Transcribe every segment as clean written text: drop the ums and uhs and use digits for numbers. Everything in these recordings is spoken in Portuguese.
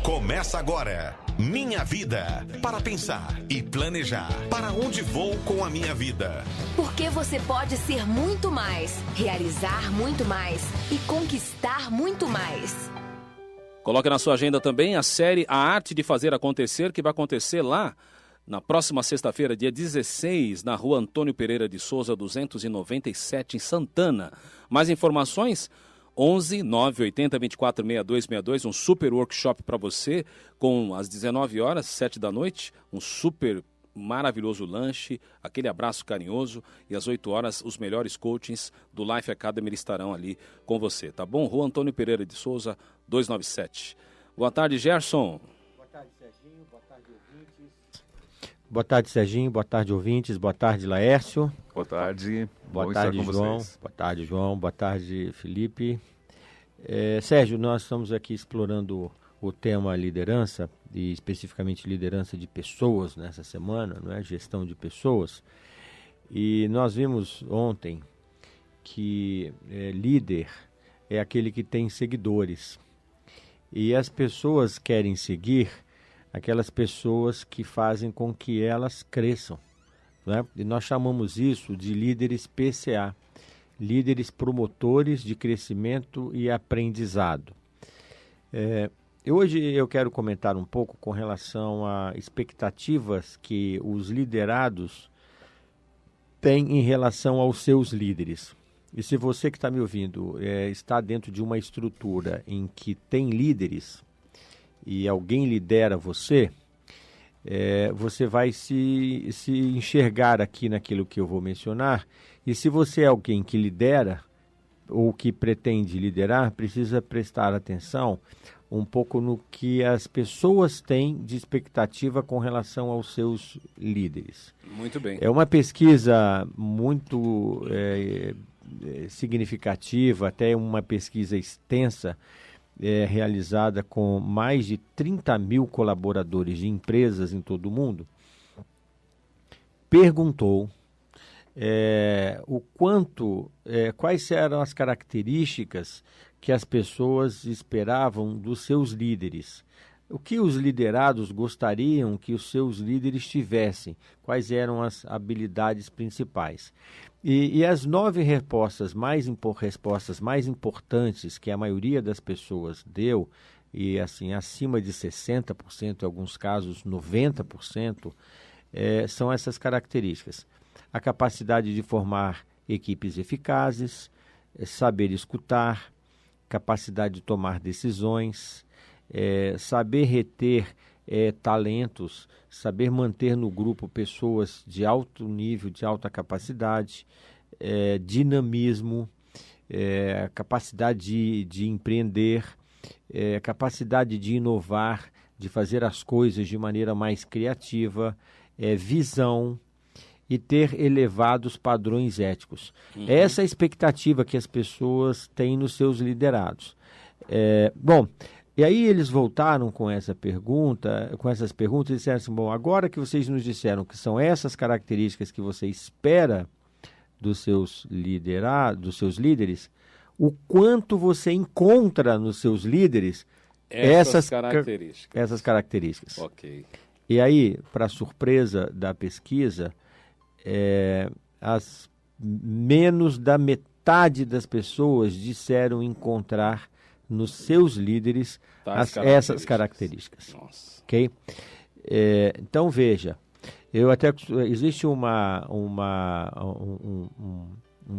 Começa agora. Minha Vida. Para pensar e planejar. Para onde vou com a minha vida? Porque você pode ser muito mais, realizar muito mais e conquistar muito mais. Coloque na sua agenda também a série A Arte de Fazer Acontecer, que vai acontecer lá na próxima sexta-feira, dia 16, na rua Antônio Pereira de Souza, 297, em Santana. Mais informações? 11 980 24 62 62, um super workshop para você, com às 19 horas, 7 da noite, um super maravilhoso lanche, aquele abraço carinhoso, e às 8 horas os melhores coachings do Life Academy estarão ali com você, tá bom? Rua Antônio Pereira de Souza, 297. Boa tarde, Gerson. Boa tarde, Serginho. Boa tarde, ouvintes. Boa tarde, Serginho. Boa tarde, ouvintes. Boa tarde, Laércio. Boa tarde. Boa tarde, João. Boa tarde, João. Boa tarde, Felipe. Sérgio, nós estamos aqui explorando o tema liderança, e especificamente liderança de pessoas nessa semana, não é? Gestão de pessoas. E nós vimos ontem que líder é aquele que tem seguidores. E as pessoas querem seguir aquelas pessoas que fazem com que elas cresçam, não é? E nós chamamos isso de líderes PCA, líderes promotores de crescimento e aprendizado. Hoje eu quero comentar um pouco com relação a expectativas que os liderados têm em relação aos seus líderes. E se você que está me ouvindo está dentro de uma estrutura em que tem líderes e alguém lidera você, você vai se enxergar aqui naquilo que eu vou mencionar. E se você é alguém que lidera ou que pretende liderar, precisa prestar atenção um pouco no que as pessoas têm de expectativa com relação aos seus líderes. Muito bem. É uma pesquisa muito significativa, até uma pesquisa extensa, realizada com mais de 30 mil colaboradores de empresas em todo o mundo, perguntou quais eram as características que as pessoas esperavam dos seus líderes. O que os liderados gostariam que os seus líderes tivessem? Quais eram as habilidades principais? E as 9 respostas mais importantes que a maioria das pessoas deu, e assim, acima de 60%, em alguns casos 90%, são essas características. A capacidade de formar equipes eficazes, saber escutar, capacidade de tomar decisões, saber reter talentos, saber manter no grupo pessoas de alto nível, de alta capacidade, dinamismo, capacidade de empreender, capacidade de inovar, de fazer as coisas de maneira mais criativa, visão e ter elevados padrões éticos. Essa é a expectativa que as pessoas têm nos seus liderados. E aí eles voltaram com essas perguntas e disseram assim, bom, agora que vocês nos disseram que são essas características que você espera dos seus líderes, o quanto você encontra nos seus líderes essas características. Ok. E aí, para surpresa da pesquisa, menos da metade das pessoas disseram encontrar nos seus líderes essas características. Nossa. Ok? Então veja, existe um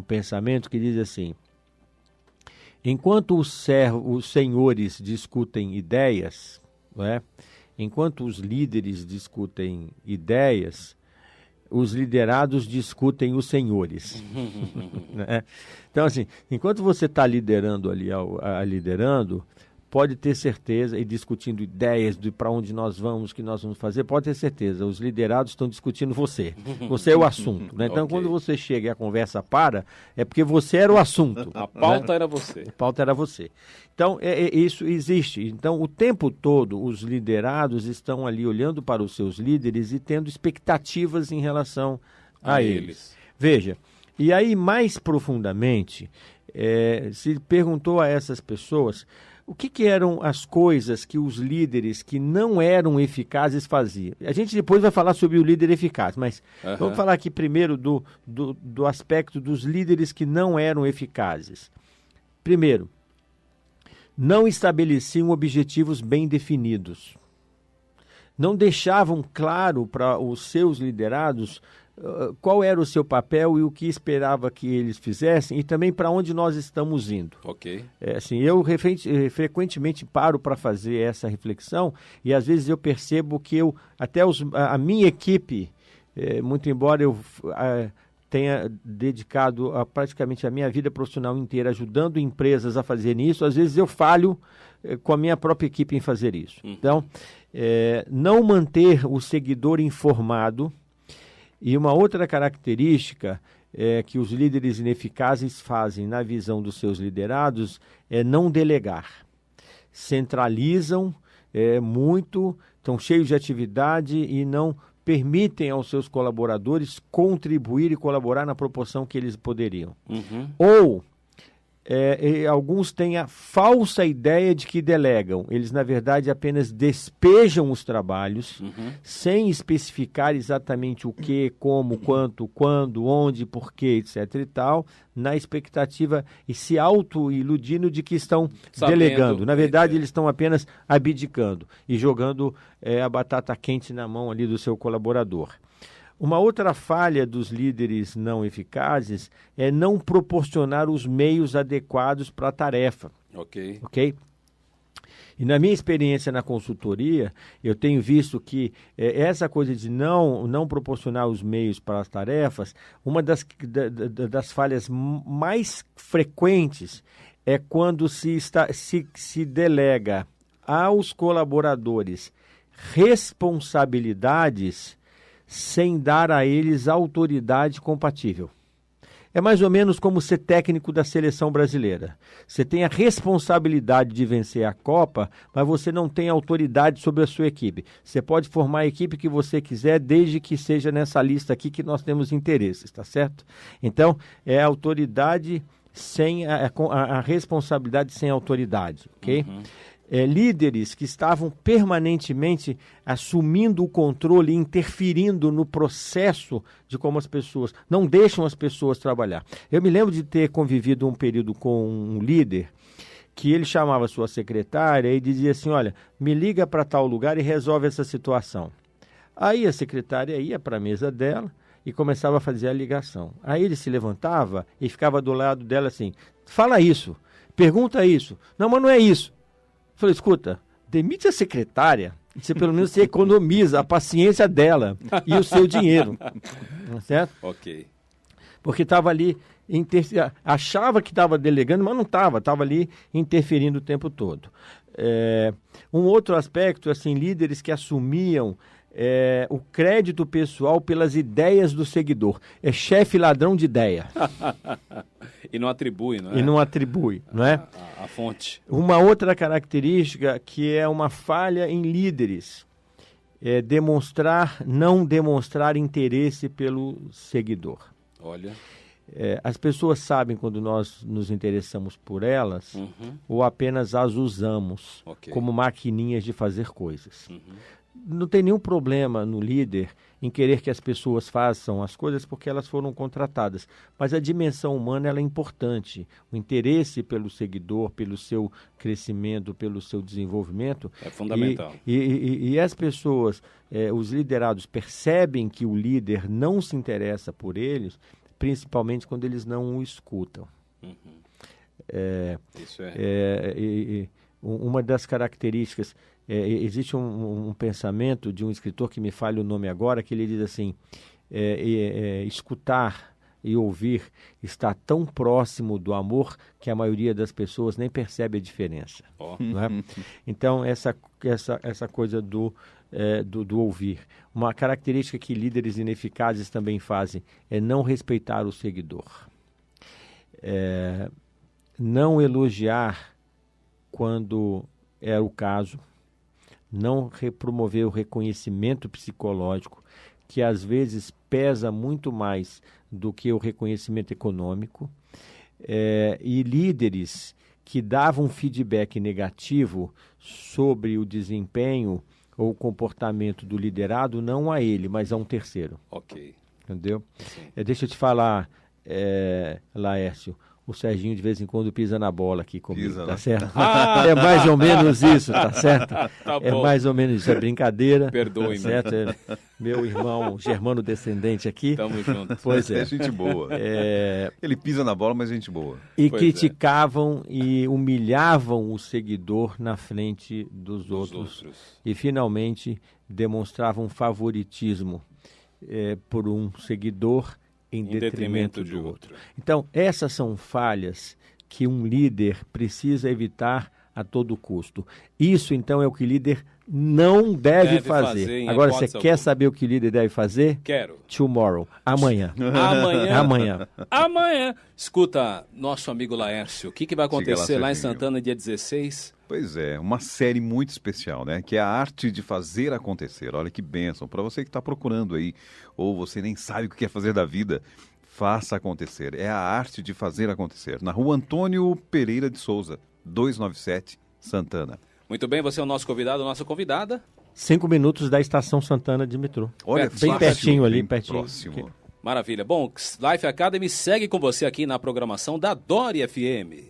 pensamento que diz assim: enquanto os senhores discutem ideias, não é? Enquanto os líderes discutem ideias, os liderados discutem os senhores. Né? Então, assim, enquanto você está liderando ali, liderando, pode ter certeza, e discutindo ideias de para onde nós vamos, o que nós vamos fazer, pode ter certeza, os liderados estão discutindo você. Você é o assunto. Né? Então, quando você chega e a conversa para, é porque você era o assunto. A pauta era você. A pauta era você. Então, isso existe. Então, o tempo todo, os liderados estão ali olhando para os seus líderes e tendo expectativas em relação a eles. Veja, e aí, mais profundamente, se perguntou a essas pessoas O que eram as coisas que os líderes que não eram eficazes faziam? A gente depois vai falar sobre o líder eficaz, mas vamos falar aqui primeiro do aspecto dos líderes que não eram eficazes. Primeiro, não estabeleciam objetivos bem definidos. Não deixavam claro para os seus liderados qual era o seu papel e o que esperava que eles fizessem e também para onde nós estamos indo. Ok. Assim, eu frequentemente paro para fazer essa reflexão e às vezes eu percebo que a minha equipe, muito embora eu tenha dedicado praticamente a minha vida profissional inteira ajudando empresas a fazerem isso, às vezes eu falho com a minha própria equipe em fazer isso. Então, não manter o seguidor informado. E uma outra característica que os líderes ineficazes fazem na visão dos seus liderados é não delegar. Centralizam muito, estão cheios de atividade e não permitem aos seus colaboradores contribuir e colaborar na proporção que eles poderiam. Ou alguns têm a falsa ideia de que delegam. Eles, na verdade, apenas despejam os trabalhos sem especificar exatamente o que, como, quanto, quando, onde, porquê, etc. e tal, na expectativa e se auto-iludindo de que estão delegando. Na verdade, eles estão apenas abdicando e jogando a batata quente na mão ali do seu colaborador. Uma outra falha dos líderes não eficazes é não proporcionar os meios adequados para a tarefa. Ok. E na minha experiência na consultoria, eu tenho visto que essa coisa de não proporcionar os meios para as tarefas, uma das falhas mais frequentes é quando se delega aos colaboradores responsabilidades sem dar a eles autoridade compatível. É mais ou menos como ser técnico da seleção brasileira. Você tem a responsabilidade de vencer a Copa, mas você não tem autoridade sobre a sua equipe. Você pode formar a equipe que você quiser, desde que seja nessa lista aqui que nós temos interesses, tá certo? Então, é a autoridade sem a responsabilidade sem autoridade, ok? Líderes que estavam permanentemente assumindo o controle, interferindo no processo de como as pessoas, não deixam as pessoas trabalhar. Eu me lembro de ter convivido um período com um líder que ele chamava sua secretária e dizia assim, olha, me liga para tal lugar e resolve essa situação. Aí a secretária ia para a mesa dela e começava a fazer a ligação. Aí ele se levantava e ficava do lado dela assim, fala isso, pergunta isso. Não, mas não é isso. Eu falei, escuta, demite a secretária, você pelo menos se economiza a paciência dela e o seu dinheiro, certo? Ok. Porque estava ali, achava que estava delegando, mas não estava ali interferindo o tempo todo. Um outro aspecto, assim, líderes que assumiam o crédito pessoal pelas ideias do seguidor. É chefe ladrão de ideia. E não atribui, não é? E não atribui, não é? A fonte. Uma outra característica que é uma falha em líderes é não demonstrar interesse pelo seguidor. Olha. As pessoas sabem quando nós nos interessamos por elas ou apenas as usamos como maquininhas de fazer coisas. Não tem nenhum problema no líder em querer que as pessoas façam as coisas porque elas foram contratadas. Mas a dimensão humana ela é importante. O interesse pelo seguidor, pelo seu crescimento, pelo seu desenvolvimento. É fundamental. E as pessoas, os liderados, percebem que o líder não se interessa por eles, principalmente quando eles não o escutam. Isso é. Uma das características... existe um pensamento de um escritor que me falha o nome agora, que ele diz assim, escutar e ouvir está tão próximo do amor que a maioria das pessoas nem percebe a diferença. Não é? Então, essa coisa do ouvir. Uma característica que líderes ineficazes também fazem é não respeitar o seguidor. Não elogiar quando é o caso, não promover o reconhecimento psicológico, que às vezes pesa muito mais do que o reconhecimento econômico, e líderes que dava um feedback negativo sobre o desempenho ou o comportamento do liderado, não a ele, mas a um terceiro. Ok. Entendeu? Deixa eu te falar, Laércio, o Serginho de vez em quando pisa na bola aqui comigo, Pisa, tá né? certo? É mais ou menos isso, tá certo? Tá É bom. mais ou menos isso, é brincadeira. Perdoe-me. Tá certo? É meu irmão germano descendente aqui. Tamo junto. Pois É é. gente boa. Ele pisa na bola, mas é gente boa. E Pois é. criticavam e humilhavam o seguidor na frente dos outros. E finalmente demonstravam favoritismo por um seguidor em detrimento de outro. Então, essas são falhas que um líder precisa evitar a todo custo. Isso, então, é o que o líder não deve fazer. em Agora, você hipótese quer alguma. saber o que o líder deve fazer? Quero. Tomorrow. Amanhã. Amanhã. Amanhã. Escuta, nosso amigo Laércio, o que vai acontecer lá em Serginho. Santana dia 16? Pois é, uma série muito especial, né? Que é a arte de fazer acontecer. Olha que bênção. Para você que está procurando aí, ou você nem sabe o que quer fazer da vida, faça acontecer. É a arte de fazer acontecer. Na rua Antônio Pereira de Souza, 297, Santana. Muito bem, você é o nosso convidado, nossa convidada. 5 minutos da Estação Santana de metrô. Olha, Bem fácil, pertinho ali, bem pertinho. próximo. Maravilha. Bom, Life Academy segue com você aqui na programação da Dori FM.